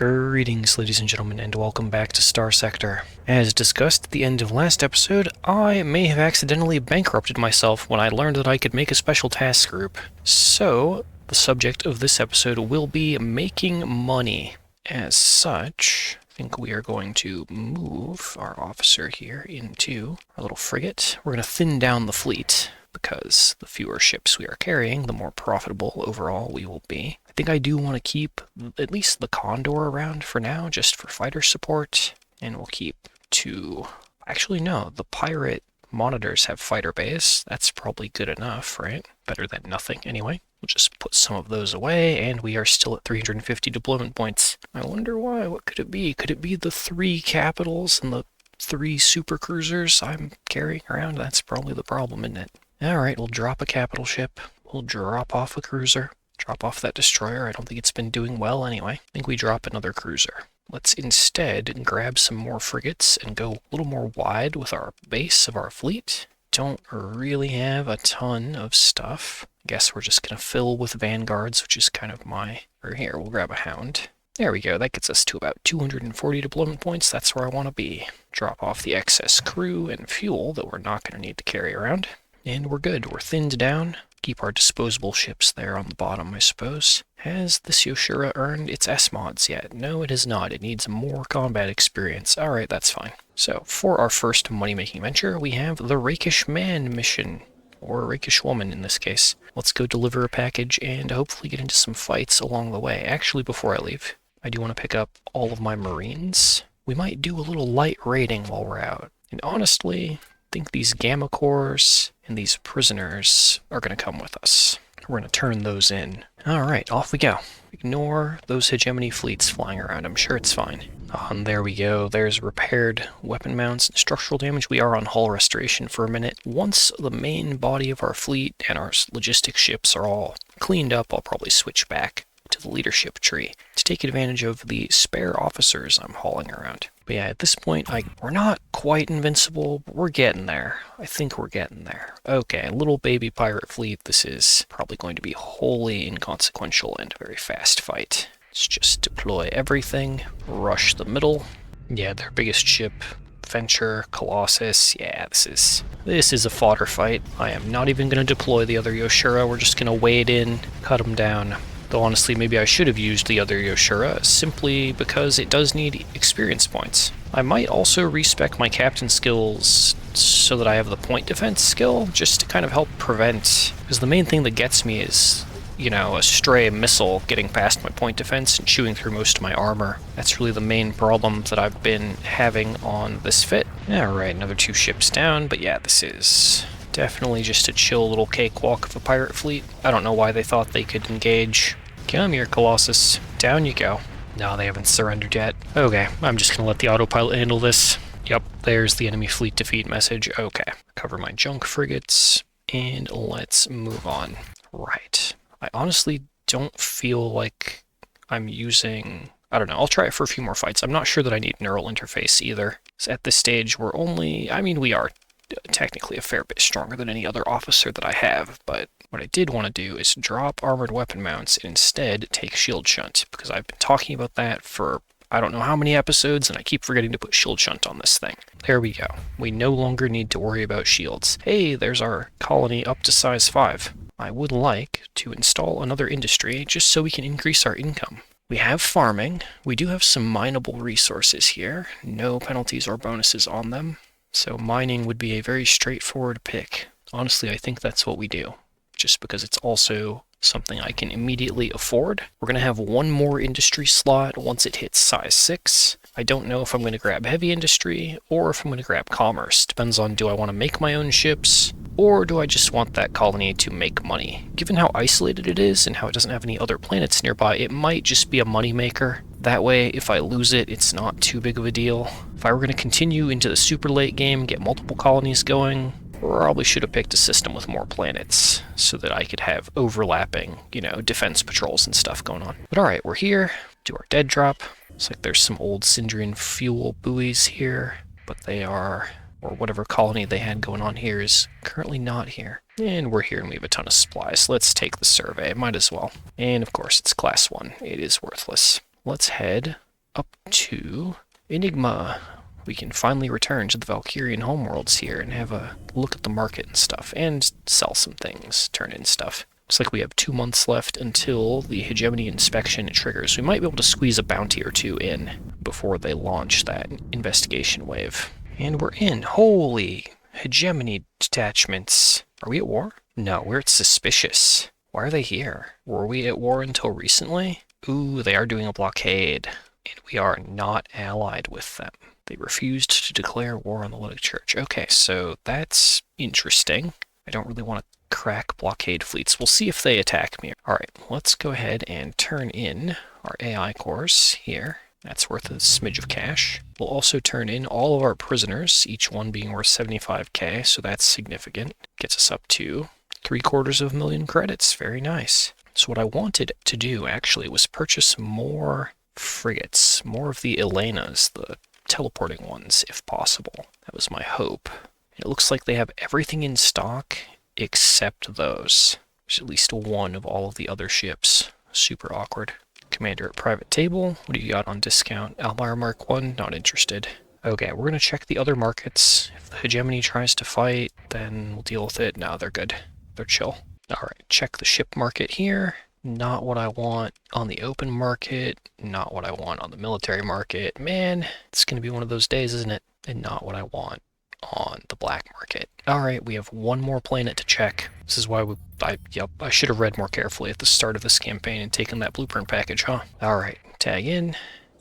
Greetings, ladies and gentlemen, and welcome back to Starsector. As discussed at the end of last episode, I may have accidentally bankrupted myself when I learned that I could make a special task group. So, the subject of this episode will be making money. As such, I think we are going to move our officer here into our little frigate. We're going to thin down the fleet, because the fewer ships we are carrying, the more profitable overall we will be. I think I do want to keep at least the Condor around for now, just for fighter support, and we'll keep two... Actually, no, the pirate monitors have fighter bays. That's probably good enough, right? Better than nothing, anyway. We'll just put some of those away, and we are still at 350 deployment points. I wonder why. What could it be? Could it be the 3 capitals and the 3 super cruisers I'm carrying around? That's probably the problem, isn't it? Alright, we'll drop a capital ship. We'll drop off a cruiser. Drop off that destroyer. I don't think it's been doing well anyway. I think we drop another cruiser. Let's instead grab some more frigates and go a little more wide with our base of our fleet. Don't really have a ton of stuff. I guess we're just going to fill with vanguards, which is kind of my... Or here, we'll grab a hound. There we go. That gets us to about 240 deployment points. That's where I want to be. Drop off the excess crew and fuel that we're not going to need to carry around. And we're good. We're thinned down. Keep our disposable ships there on the bottom, I suppose. Has this Yoshura earned its S-mods yet? No, it has not. It needs more combat experience. Alright, that's fine. So, for our first money-making venture, we have the Rakish Man mission. Or Rakish Woman, in this case. Let's go deliver a package and hopefully get into some fights along the way. Actually, before I leave, I do want to pick up all of my Marines. We might do a little light raiding while we're out. And honestly... I think these Gamma Cores and these prisoners are going to come with us. We're going to turn those in. Alright, off we go. Ignore those Hegemony fleets flying around. I'm sure it's fine. And there we go. There's repaired weapon mounts and structural damage. We are on hull restoration for a minute. Once the main body of our fleet and our logistics ships are all cleaned up, I'll probably switch back to the leadership tree to take advantage of the spare officers I'm hauling around. But yeah, at this point, we're not quite invincible, but we're getting there. I think we're getting there. Okay, little baby pirate fleet. This is probably going to be wholly inconsequential and a very fast fight. Let's just deploy everything, rush the middle. Yeah, their biggest ship, Venture, Colossus. Yeah, this is a fodder fight. I am not even going to deploy the other Yoshura. We're just going to wade in, cut them down. Though honestly, maybe I should have used the other Yoshura, simply because it does need experience points. I might also respec my captain skills so that I have the point defense skill, just to kind of help prevent... Because the main thing that gets me is, you know, a stray missile getting past my point defense and chewing through most of my armor. That's really the main problem that I've been having on this fit. Alright, another 2 ships down, but yeah, this is... definitely just a chill little cakewalk of a pirate fleet. I don't know why they thought they could engage. Come here, Colossus. Down you go. No, they haven't surrendered yet. Okay, I'm just gonna let the autopilot handle this. Yep, there's the enemy fleet defeat message. Okay, cover my junk frigates, and let's move on. Right. I honestly don't feel like I'm using... I don't know, I'll try it for a few more fights. I'm not sure that I need neural interface either. So at this stage, we're only... I mean, we are technically a fair bit stronger than any other officer that I have, but what I did want to do is drop armored weapon mounts and instead take shield shunt, because I've been talking about that for I don't know how many episodes, and I keep forgetting to put shield shunt on this thing. There we go. We no longer need to worry about shields. Hey, there's our colony up to size 5. I would like to install another industry just so we can increase our income. We have farming. We do have some mineable resources here. No penalties or bonuses on them. So mining would be a very straightforward pick. Honestly, I think that's what we do, just because it's also something I can immediately afford. We're going to have one more industry slot once it hits size 6. I don't know if I'm going to grab heavy industry or if I'm going to grab commerce. Depends on, do I want to make my own ships, or do I just want that colony to make money? Given how isolated it is and how it doesn't have any other planets nearby, it might just be a money maker. That way, if I lose it, it's not too big of a deal. If I were going to continue into the super late game, get multiple colonies going, probably should have picked a system with more planets so that I could have overlapping, you know, defense patrols and stuff going on. But alright, we're here. Do our dead drop. Looks like there's some old Syndrian fuel buoys here, but they are, or whatever colony they had going on here is currently not here. And we're here and we have a ton of supplies. Let's take the survey, might as well. And of course, it's class 1. It is worthless. Let's head up to Enigma. We can finally return to the Valkyrian homeworlds here and have a look at the market and stuff, and sell some things, turn in stuff. Looks like we have 2 months left until the Hegemony inspection triggers. We might be able to squeeze a bounty or two in before they launch that investigation wave. And we're in. Holy Hegemony detachments. Are we at war? No, we're at suspicious. Why are they here? Were we at war until recently? Ooh, they are doing a blockade. And we are not allied with them. They refused to declare war on the Ludic Church. Okay, so that's interesting. I don't really want to crack blockade fleets. We'll see if they attack me. Alright, let's go ahead and turn in our AI cores here. That's worth a smidge of cash. We'll also turn in all of our prisoners, each one being worth 75k, so that's significant. Gets us up to 750,000 credits. Very nice. So what I wanted to do, actually, was purchase more frigates, more of the Elenas, the teleporting ones, if possible. That was my hope. It looks like they have everything in stock except those. There's at least one of all of the other ships. Super awkward. Commander at private table. What do you got on discount? Almar Mark 1, not interested. Okay, we're going to check the other markets. If the Hegemony tries to fight, then we'll deal with it. No, they're good. They're chill. Alright, check the ship market here. Not what I want on the open market. Not what I want on the military market. Man, it's going to be one of those days, isn't it? And not what I want on the black market. Alright, we have one more planet to check. This is why I should have read more carefully at the start of this campaign and taken that blueprint package, huh? Alright, tag in.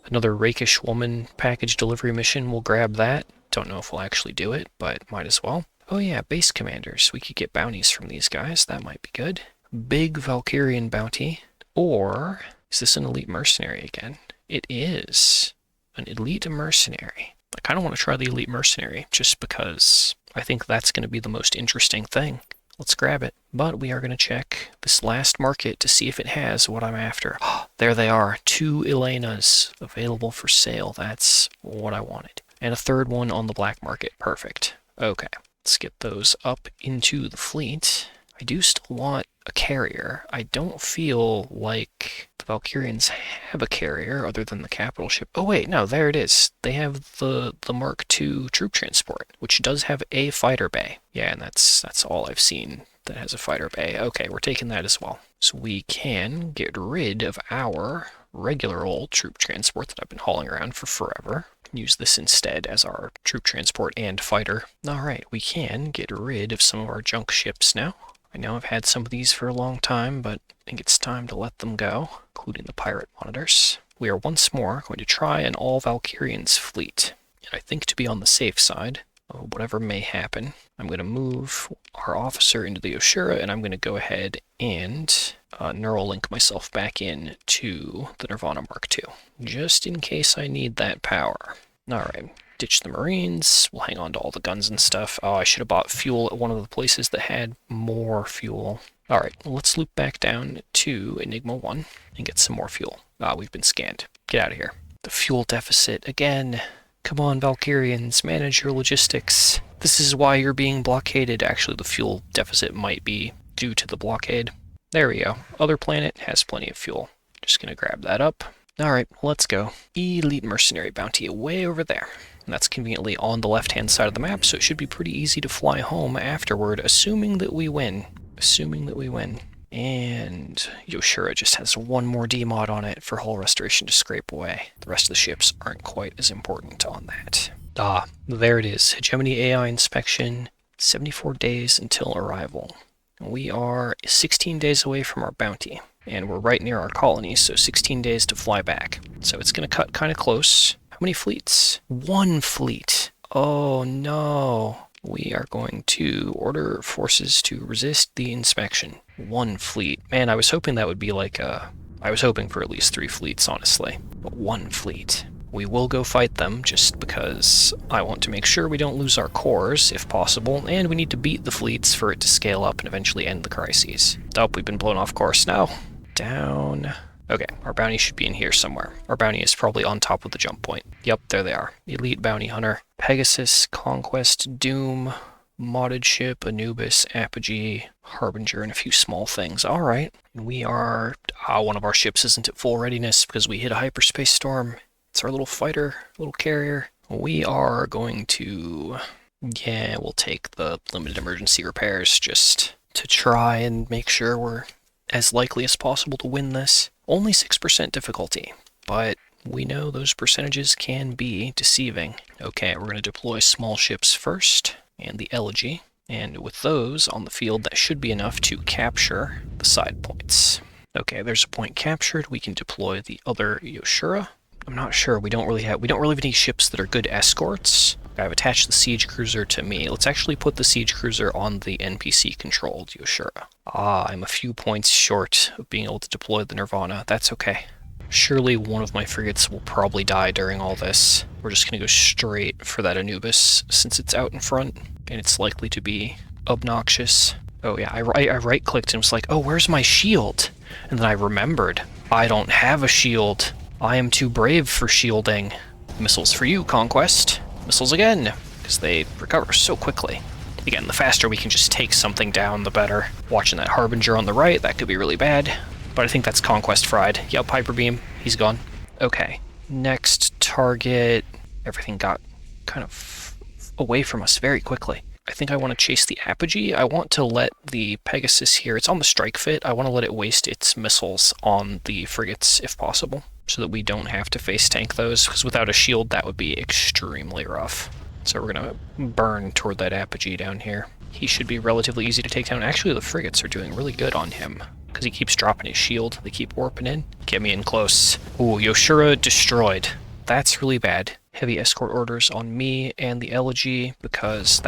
Another rakish woman package delivery mission. We'll grab that. Don't know if we'll actually do it, but might as well. Oh yeah, base commanders. We could get bounties from these guys. That might be good. Big Valkyrian bounty. Or is this an elite mercenary again? It is an elite mercenary. I kind of want to try the elite mercenary just because I think that's going to be the most interesting thing. Let's grab it. But we are going to check this last market to see if it has what I'm after. There they are. 2 Elenas available for sale. That's what I wanted. And a third one on the black market. Perfect. Okay. Let's get those up into the fleet. I do still want a carrier. I don't feel like the Valkyrians have a carrier other than the capital ship. Oh wait, no, there it is. They have the Mark II troop transport, which does have a fighter bay. Yeah, and that's all I've seen that has a fighter bay. Okay, we're taking that as well. So we can get rid of our regular old troop transport that I've been hauling around for forever. Use this instead as our troop transport and fighter. Alright, we can get rid of some of our junk ships now. I know I've had some of these for a long time, but I think it's time to let them go, including the pirate monitors. We are once more going to try an all Valkyrians fleet. And I think to be on the safe side of whatever may happen, I'm going to move our officer into the Oshura, and I'm going to go ahead and neural link myself back in to the Nirvana Mark II, just in case I need that power. Alright, ditch the Marines, we'll hang on to all the guns and stuff. Oh, I should have bought fuel at one of the places that had more fuel. Alright, let's loop back down to Enigma 1 and get some more fuel. Ah, we've been scanned. Get out of here. The fuel deficit again. Come on, Valkyrians, manage your logistics. This is why you're being blockaded. Actually, the fuel deficit might be due to the blockade. There we go. Other planet has plenty of fuel. Just gonna grab that up. Alright, let's go. Elite Mercenary Bounty way over there. And that's conveniently on the left-hand side of the map, so it should be pretty easy to fly home afterward, assuming that we win. Assuming that we win. And Yoshura just has one more D-mod on it for hull restoration to scrape away. The rest of the ships aren't quite as important on that. Ah, there it is. Hegemony AI inspection. 74 days until arrival. We are 16 days away from our bounty. And we're right near our colony, so 16 days to fly back. So it's going to cut kind of close. How many fleets? 1 fleet. Oh no. We are going to order forces to resist the inspection. 1 fleet. Man, I was hoping that would be like I was hoping for at least 3 fleets, honestly. But 1 fleet. We will go fight them, just because I want to make sure we don't lose our cores, if possible, and we need to beat the fleets for it to scale up and eventually end the crises. Oh, we've been blown off course now. Down. Okay, our bounty should be in here somewhere. Our bounty is probably on top of the jump point. Yep, there they are. Elite Bounty Hunter. Pegasus, Conquest, Doom, Modded Ship, Anubis, Apogee, Harbinger, and a few small things. Alright, we are... one of our ships isn't at full readiness because we hit a hyperspace storm. It's our little fighter, little carrier. We are going to... yeah, we'll take the limited emergency repairs just to try and make sure we're as likely as possible to win this. Only 6% difficulty, but we know those percentages can be deceiving. Okay, we're going to deploy small ships first, and the Elegy. And with those on the field, that should be enough to capture the side points. Okay, there's a point captured. We can deploy the other Yoshura. I'm not sure. We don't really have any ships that are good escorts. I've attached the siege cruiser to me. Let's actually put the siege cruiser on the NPC-controlled Yoshura. I'm a few points short of being able to deploy the Nirvana. That's okay. Surely one of my frigates will probably die during all this. We're just going to go straight for that Anubis, since it's out in front, and it's likely to be obnoxious. Oh yeah, I right-clicked and was like, oh, where's my shield? And then I remembered, I don't have a shield. I am too brave for shielding. Missiles for you, Conquest. Missiles again, because they recover so quickly. Again, the faster we can just take something down, the better. Watching that Harbinger on the right, that could be really bad. But I think that's Conquest fried. Yep, Hyper Beam, he's gone. Okay, next target. Everything got kind of away from us very quickly. I think I want to chase the Apogee. I want to let the Pegasus here, it's on the strike fit, I want to let it waste its missiles on the frigates if possible, so that we don't have to face tank those, because without a shield that would be extremely rough. So we're going to burn toward that Apogee down here. He should be relatively easy to take down. Actually, the frigates are doing really good on him, because he keeps dropping his shield. They keep warping in. Get me in close. Ooh, Yoshura destroyed. That's really bad. Heavy escort orders on me and the Elegy, because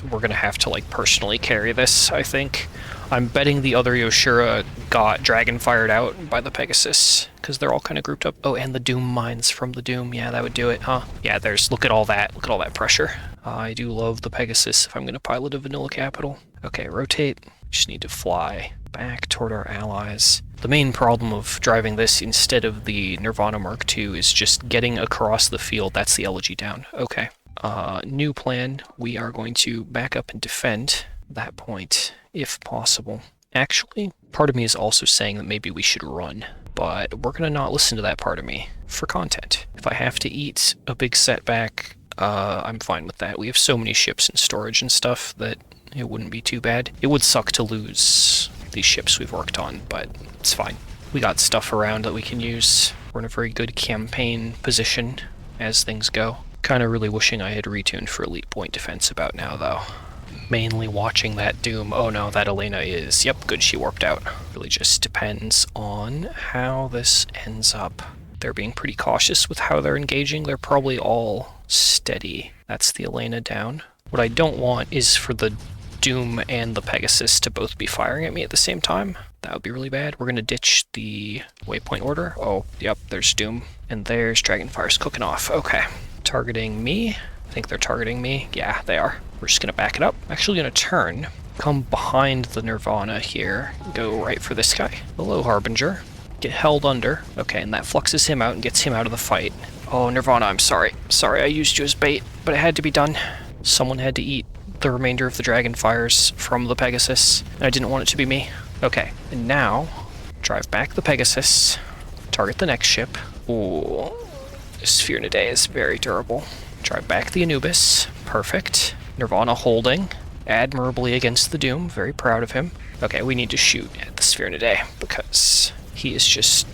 we're going to have to like personally carry this, I think. I'm betting the other Yoshura got dragon fired out by the Pegasus, because they're all kind of grouped up. Oh, and the Doom mines from the Doom. Yeah, that would do it, huh? Yeah, look at all that. Look at all that pressure. I do love the Pegasus if I'm going to pilot a vanilla capital. Okay, rotate. Just need to fly back toward our allies. The main problem of driving this instead of the Nirvana Mark II is just getting across the field. That's the Elegy down. Okay. New plan. We are going to back up and defend that point, if possible. Actually, part of me is also saying that maybe we should run, but we're going to not listen to that part of me for content. If I have to eat a big setback, I'm fine with that. We have so many ships in storage and stuff that it wouldn't be too bad. It would suck to lose these ships we've worked on, but it's fine. We got stuff around that we can use. We're in a very good campaign position as things go. Kind of really wishing I had retuned for elite point defense about now, though. Mainly watching that Doom. Oh no, that Elena is... Yep, good, she warped out. Really just depends on how this ends up. They're being pretty cautious with how they're engaging. They're probably all steady. That's the Elena down. What I don't want is for the Doom and the Pegasus to both be firing at me at the same time. That would be really bad. We're going to ditch the waypoint order. Oh, yep, there's Doom. And there's Dragonfire's cooking off. Okay. Targeting me. I think they're targeting me. Yeah, they are. We're just going to back it up. I'm actually going to turn, come behind the Nirvana here, go right for this guy. Hello, Harbinger. Get held under. Okay, and that fluxes him out and gets him out of the fight. Oh, Nirvana, I'm sorry. Sorry I used you as bait, but it had to be done. Someone had to eat the remainder of the Dragonfires from the Pegasus, and I didn't want it to be me. Okay, and now, drive back the Pegasus, target the next ship. Ooh, Sphere Nade is very durable. Drive back the Anubis. Perfect. Nirvana holding admirably against the Doom. Very proud of him. Okay, we need to shoot at the Sphere Nade because he is just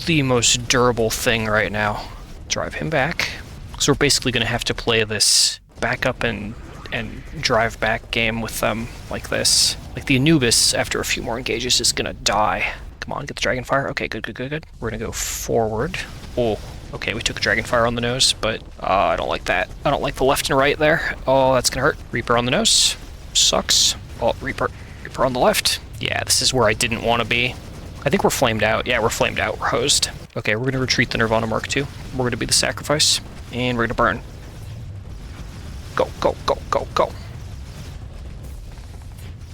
the most durable thing right now. Drive him back. So we're basically going to have to play this back up and drive back game with them like this. Like the Anubis, after a few more engages, is going to die. Come on, get the Dragonfire. Okay, good. We're going to go forward. Oh, okay, we took a Dragonfire on the nose, but I don't like that. I don't like the left and right there. Oh, that's going to hurt. Reaper on the nose. Sucks. Oh, Reaper on the left. Yeah, this is where I didn't want to be. I think we're flamed out. Yeah, we're flamed out. We're hosed. Okay, we're going to retreat the Nirvana Mark II. We're going to be the sacrifice, and we're going to burn. Go.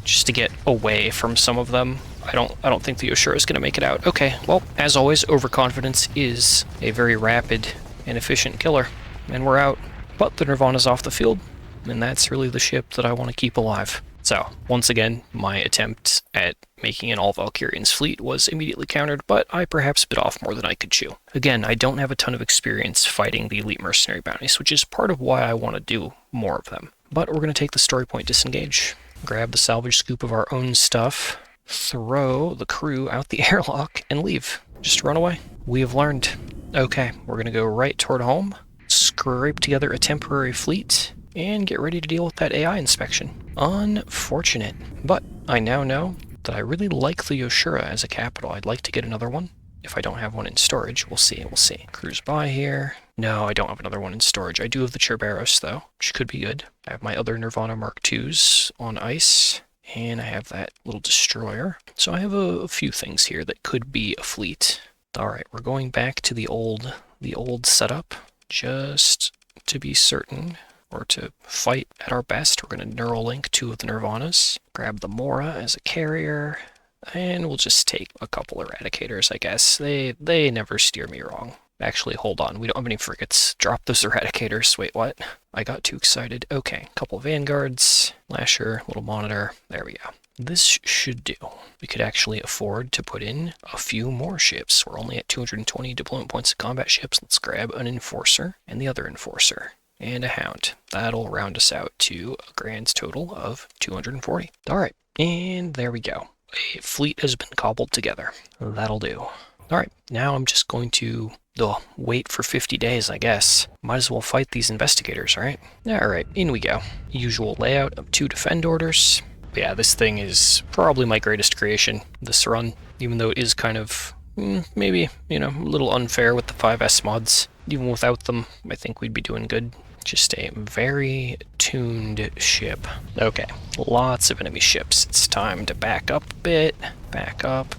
Just to get away from some of them. I don't think the Yoshura is going to make it out. Okay, well, as always, overconfidence is a very rapid and efficient killer. And we're out. But the Nirvana's off the field, and that's really the ship that I want to keep alive. So, once again, my attempt at making an all-Valkyrians fleet was immediately countered, but I perhaps bit off more than I could chew. Again, I don't have a ton of experience fighting the elite mercenary bounties, which is part of why I want to do more of them. But we're going to take the story point disengage, grab the salvage scoop of our own stuff, throw the crew out the airlock, and leave. Just run away. We have learned. Okay, we're going to go right toward home, scrape together a temporary fleet, and get ready to deal with that AI inspection. Unfortunate, but I now know that I really like the Yoshura as a capital. I'd like to get another one. If I don't have one in storage, we'll see, Cruise by here. No, I don't have another one in storage. I do have the Cerberus, though, which could be good. I have my other Nirvana Mark IIs on ice, and I have that little destroyer. So I have a few things here that could be a fleet. Alright, we're going back to the old setup, just to be certain. Or to fight at our best, we're going to Neuralink 2 of the Nirvanas, grab the Mora as a carrier, and we'll just take a couple Eradicators, I guess. They never steer me wrong. Actually, hold on, we don't have any frigates. Drop those Eradicators. Wait, what? I got too excited. Okay, couple Vanguards, Lasher, little monitor. There we go. This should do. We could actually afford to put in a few more ships. We're only at 220 deployment points of combat ships. Let's grab an Enforcer and the other Enforcer. And a Hound. That'll round us out to a grand total of 240. Alright, and there we go. A fleet has been cobbled together. That'll do. Alright, now I'm just going to wait for 50 days, I guess. Might as well fight these investigators, right? Alright, in we go. Usual layout of 2 defend orders. Yeah, this thing is probably my greatest creation this run, even though it is kind of, maybe, a little unfair with the 5S mods. Even without them, I think we'd be doing good. Just a very tuned ship. Okay, lots of enemy ships. It's time to back up a bit. Back up.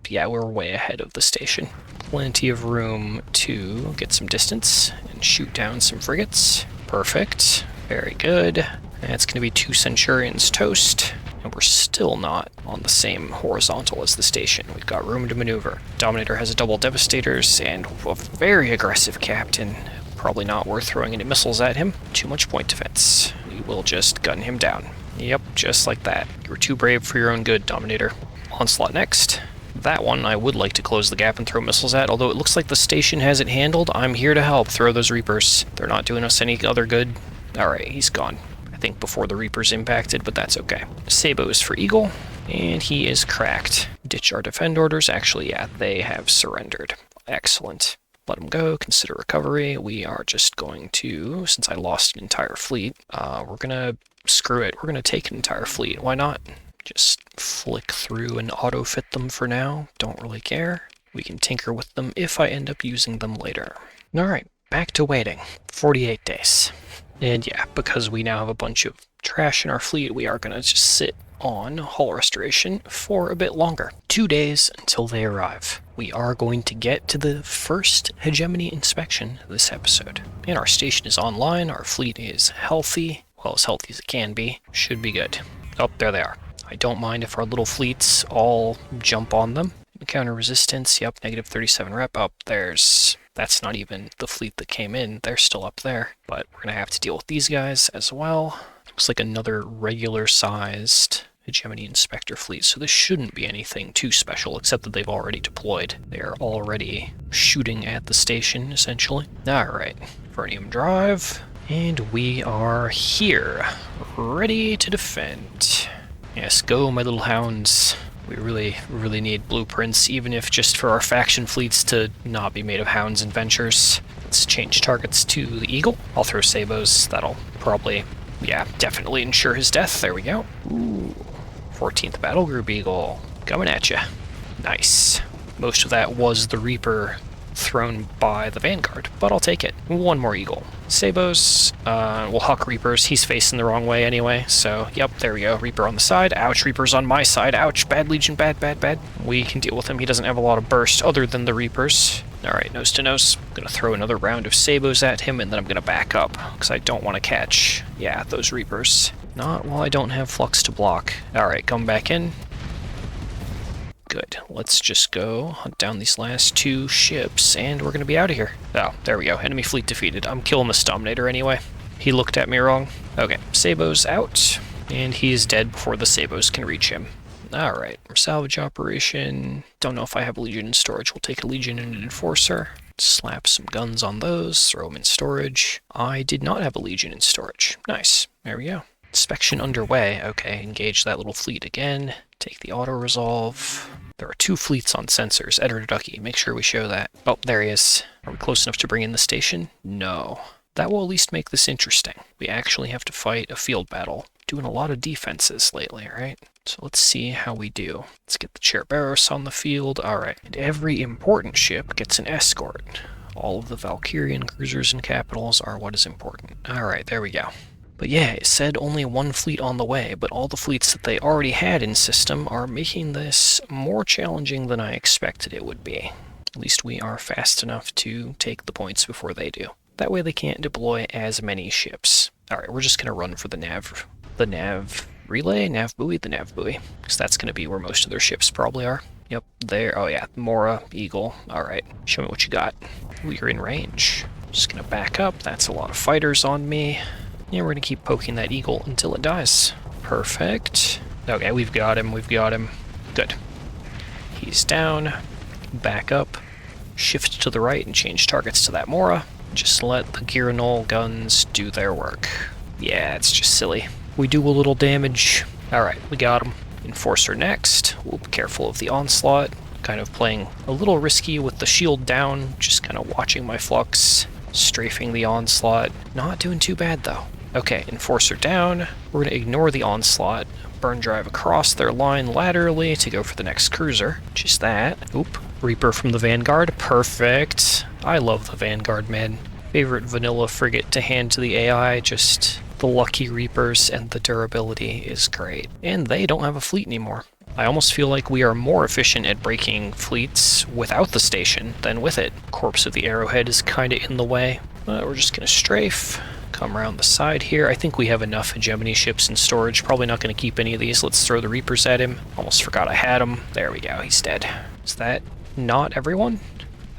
Yeah, we're way ahead of the station. Plenty of room to get some distance and shoot down some frigates. Perfect. Very good. That's going to be 2 Centurions toast. And we're still not on the same horizontal as the station. We've got room to maneuver. Dominator has a double Devastators and a very aggressive captain. Probably not worth throwing any missiles at him. Too much point defense. We will just gun him down. Yep, just like that. You were too brave for your own good, Dominator. Onslaught next. That one I would like to close the gap and throw missiles at, although it looks like the station has it handled. I'm here to help. Throw those Reapers. They're not doing us any other good. Alright, he's gone. I think before the Reapers impacted, but that's okay. Sabo is for Eagle, and he is cracked. Ditch our defend orders. Actually, yeah, they have surrendered. Excellent. Let them go, consider recovery. We are just going to, since I lost an entire fleet, we're going to screw it. We're going to take an entire fleet. Why not? Just flick through and auto-fit them for now. Don't really care. We can tinker with them if I end up using them later. Alright, back to waiting. 48 days. And yeah, because we now have a bunch of trash in our fleet, we are going to just sit on hull restoration for a bit longer. 2 days until they arrive. We are going to get to the first Hegemony inspection this episode. And our station is online, our fleet is healthy, well, as healthy as it can be. Should be good. Oh, there they are. I don't mind if our little fleets all jump on them. Encounter resistance, yep, negative 37 rep. Up that's not even the fleet that came in, they're still up there. But we're gonna have to deal with these guys as well. Looks like another regular-sized Hegemony Inspector fleet, so this shouldn't be anything too special, except that they've already deployed. They're already shooting at the station, essentially. Alright, Vernium Drive, and we are here, ready to defend. Yes, go my little hounds. We really need blueprints, even if just for our faction fleets to not be made of hounds and ventures. Let's change targets to the Eagle. I'll throw Sabos, that'll probably, yeah, definitely ensure his death. There we go. Ooh. 14th Battle Group Eagle, coming at ya. Nice. Most of that was the Reaper thrown by the Vanguard, but I'll take it. One more Eagle. Sabos, we'll huck Reapers. He's facing the wrong way anyway, so yep, there we go. Reaper on the side. Ouch, Reaper's on my side. Ouch, bad Legion, bad. We can deal with him. He doesn't have a lot of burst other than the Reapers. Alright, nose to nose. I'm gonna throw another round of Sabos at him, and then I'm gonna back up, because I don't want to catch, yeah, those Reapers. Not while I don't have Flux to block. Alright, come back in. Good. Let's just go hunt down these last 2 ships, and we're gonna be out of here. Oh, there we go. Enemy fleet defeated. I'm killing this Dominator anyway. He looked at me wrong. Okay, Sabos out, and he's dead before the Sabos can reach him. Alright, salvage operation. Don't know if I have a Legion in storage. We'll take a Legion and an Enforcer. Slap some guns on those, throw them in storage. I did not have a Legion in storage. Nice. There we go. Inspection underway. Okay, engage that little fleet again. Take the auto-resolve. There are 2 fleets on sensors. Eder Ducky, make sure we show that. Oh, there he is. Are we close enough to bring in the station? No. That will at least make this interesting. We actually have to fight a field battle. Doing a lot of defenses lately, right? So let's see how we do. Let's get the Cerberus on the field. Alright. And every important ship gets an escort. All of the Valkyrian cruisers and capitals are what is important. Alright, there we go. But yeah, it said only 1 fleet on the way, but all the fleets that they already had in system are making this more challenging than I expected it would be. At least we are fast enough to take the points before they do. That way they can't deploy as many ships. Alright, we're just going to run for the nav relay, nav buoy, because that's going to be where most of their ships probably are. Yep, there, oh yeah, Mora, Eagle. Alright, show me what you got. Ooh, you're in range. Just going to back up, that's a lot of fighters on me. Yeah, we're going to keep poking that Eagle until it dies. Perfect. Okay, we've got him. Good. He's down. Back up. Shift to the right and change targets to that Mora. Just let the Giranol guns do their work. Yeah, it's just silly. We do a little damage. Alright, we got him. Enforcer next. We'll be careful of the onslaught. Kind of playing a little risky with the shield down. Just kind of watching my flux. Strafing the onslaught. Not doing too bad, though. Okay, Enforcer down. We're going to ignore the onslaught. Burn drive across their line laterally to go for the next cruiser. Just that. Oop. Reaper from the Vanguard. Perfect. I love the Vanguard, man. Favorite vanilla frigate to hand to the AI. Just the lucky Reapers and the durability is great. And they don't have a fleet anymore. I almost feel like we are more efficient at breaking fleets without the station than with it. Corpse of the Arrowhead is kind of in the way. We're just going to strafe. Come around the side here. I think we have enough Hegemony ships in storage. Probably not going to keep any of these. Let's throw the Reapers at him. Almost forgot I had him. There we go. He's dead. Is that not everyone?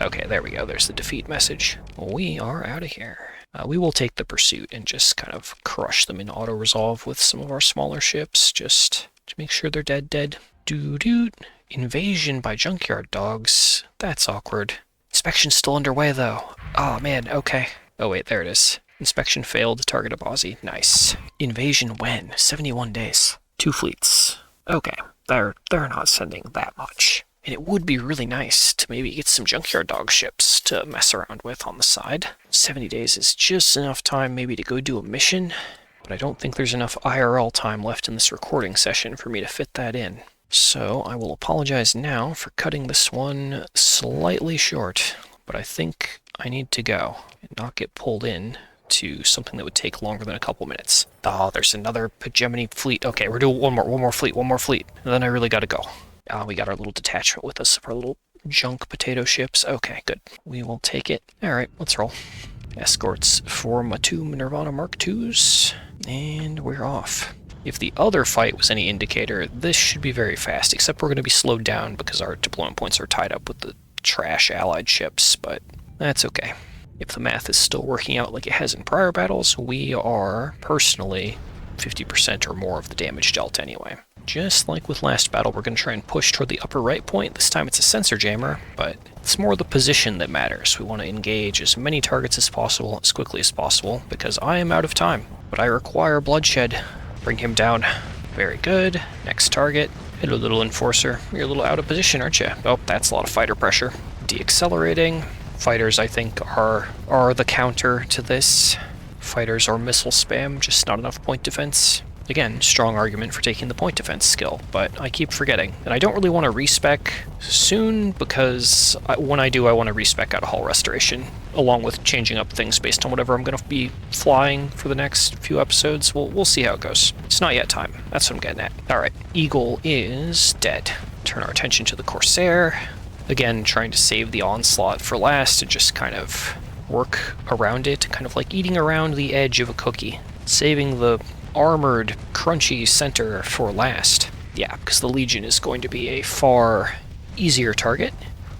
Okay, there we go. There's the defeat message. We are out of here. We will take the pursuit and just kind of crush them in auto-resolve with some of our smaller ships, just to make sure they're dead. Doo-doot. Invasion by junkyard dogs. That's awkward. Inspection's still underway, though. Oh, man, okay. Oh, wait, there it is. Inspection failed. Target of Aussie. Nice. Invasion when? 71 days. 2 fleets. Okay, they're not sending that much. And it would be really nice to maybe get some junkyard dog ships to mess around with on the side. 70 days is just enough time maybe to go do a mission, but I don't think there's enough IRL time left in this recording session for me to fit that in. So I will apologize now for cutting this one slightly short, but I think I need to go and not get pulled in to something that would take longer than a couple minutes. Oh, there's another Hegemony fleet. Okay, we're doing one more fleet, and then I really gotta go. We got our little detachment with us, our little junk potato ships. Okay, good. We will take it. Alright, let's roll. Escorts for my 2 Nirvana Mark IIs, and we're off. If the other fight was any indicator, this should be very fast, except we're going to be slowed down because our deployment points are tied up with the trash allied ships, but that's okay. If the math is still working out like it has in prior battles, we are, personally, 50% or more of the damage dealt anyway. Just like with last battle, we're going to try and push toward the upper right point. This time it's a sensor jammer, but it's more the position that matters. We want to engage as many targets as possible, as quickly as possible, because I am out of time. But I require bloodshed. Bring him down. Very good. Next target. Hello, little Enforcer. You're a little out of position, aren't you? Oh, that's a lot of fighter pressure. Deaccelerating. Fighters, I think, are the counter to this. Fighters are missile spam, just not enough point defense. Again, strong argument for taking the point defense skill, but I keep forgetting. And I don't really want to respec soon, because when I do, I want to respec out of hull restoration, along with changing up things based on whatever I'm going to be flying for the next few episodes. We'll see how it goes. It's not yet time. That's what I'm getting at. Alright, Eagle is dead. Turn our attention to the Corsair. Again, trying to save the onslaught for last and just kind of work around it, kind of like eating around the edge of a cookie. Saving the armored, crunchy center for last. Yeah, because the Legion is going to be a far easier target.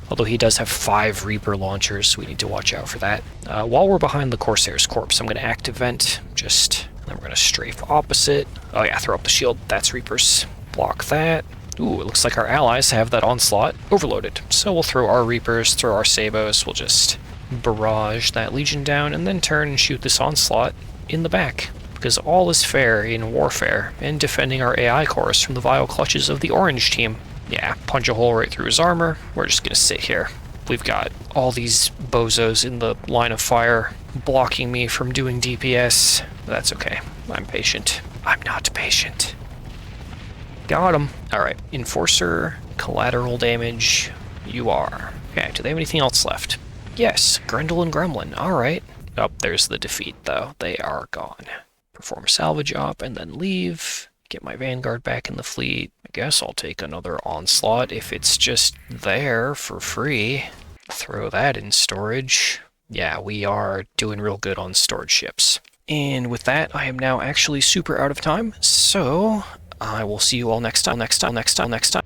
Although he does have 5 Reaper launchers, so we need to watch out for that. While we're behind the Corsair's corpse, I'm going to active vent, then we're going to strafe opposite. Oh yeah, throw up the shield. That's Reapers. Block that. Ooh, it looks like our allies have that onslaught overloaded. So we'll throw our Reapers, throw our Sabos, we'll just barrage that Legion down, and then turn and shoot this onslaught in the back. Because all is fair in warfare, and defending our AI cores from the vile clutches of the orange team. Yeah, punch a hole right through his armor. We're just gonna sit here. We've got all these bozos in the line of fire blocking me from doing DPS. That's okay. I'm patient. I'm not patient. Got him. Alright, Enforcer, collateral damage, you are. Okay, do they have anything else left? Yes, Grendel and Gremlin. Alright. Oh, there's the defeat, though. They are gone. Perform a salvage op and then leave. Get my Vanguard back in the fleet. I guess I'll take another onslaught if it's just there for free. Throw that in storage. Yeah, we are doing real good on storage ships. And with that, I am now actually super out of time, so I will see you all next time. Tritachyon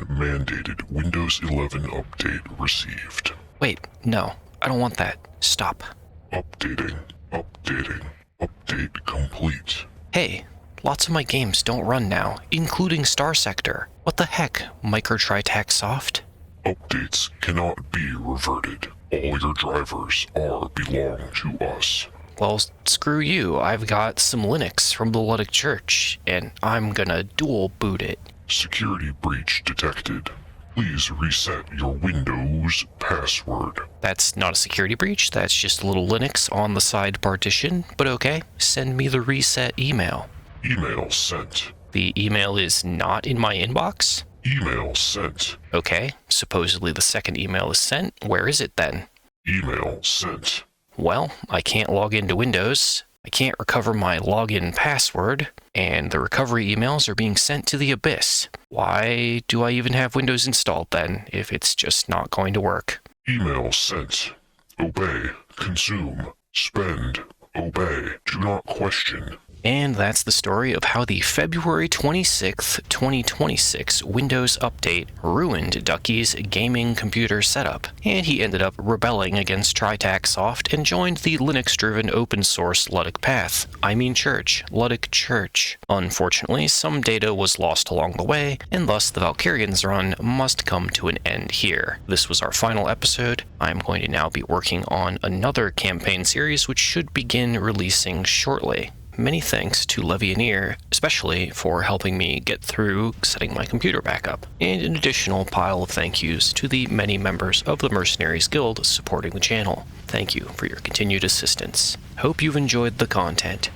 mandated Windows 11 update received. Wait, no, I don't want that. Stop. Updating. Update complete. Hey, lots of my games don't run now, including Starsector. What the heck, MicroTritaxSoft? Updates cannot be reverted. All your drivers belong to us. Well, screw you. I've got some Linux from the Luddic Church, and I'm gonna dual boot it. Security breach detected. Please reset your Windows password. That's not a security breach, that's just a little Linux on the side partition, but okay, send me the reset email. Email sent. The email is not in my inbox? Email sent. Okay, supposedly the second email is sent. Where is it then? Email sent. Well, I can't log into Windows, I can't recover my login password, and the recovery emails are being sent to the abyss. Why do I even have Windows installed then, if it's just not going to work? Email sent. Obey. Consume. Spend. Obey. Do not question. And that's the story of how the February 26th, 2026 Windows update ruined Ducky's gaming computer setup, and he ended up rebelling against TriTachSoft and joined the Linux-driven open-source Luddic Path. I mean Church. Luddic Church. Unfortunately, some data was lost along the way, and thus the Valkyrians run must come to an end here. This was our final episode. I'm going to now be working on another campaign series which should begin releasing shortly. Many thanks to Levianeer, especially for helping me get through setting my computer back up, and an additional pile of thank yous to the many members of the Mercenaries Guild supporting the channel. Thank you for your continued assistance. Hope you've enjoyed the content.